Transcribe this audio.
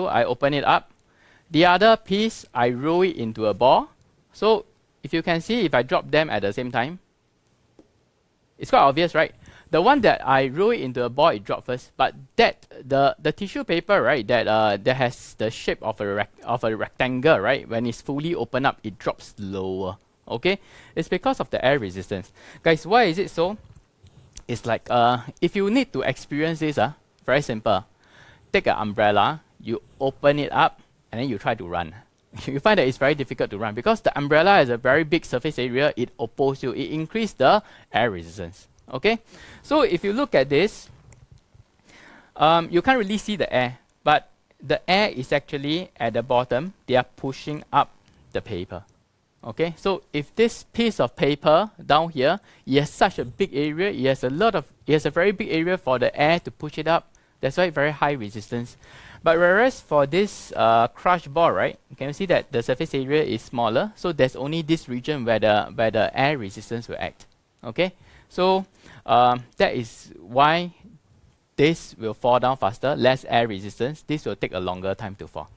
I open it up. The other piece, I roll it into a ball. So if you can see, if I drop them at the same time, it's quite obvious, right? The one that I roll it into a ball, it dropped first. But the tissue paper, right, that has the shape of a rectangle, right? When it's fully opened up, it drops lower. Okay, it's because of the air resistance, guys. Why is it so? It's like if you need to experience this, very simple. Take an umbrella, you open it up, and then you try to run. You find that it's very difficult to run because the umbrella has a very big surface area. It opposes you. It increases the air resistance. Okay, so if you look at this, you can't really see the air, but the air is actually at the bottom. They are pushing up the paper. Okay, so if this piece of paper down here, it has such a big area, it has a very big area for the air to push it up. That's why it's very high resistance. But whereas for this crush ball, right, you can see that the surface area is smaller, so there's only this region where the air resistance will act. Okay, so that is why this will fall down faster, less air resistance. This will take a longer time to fall.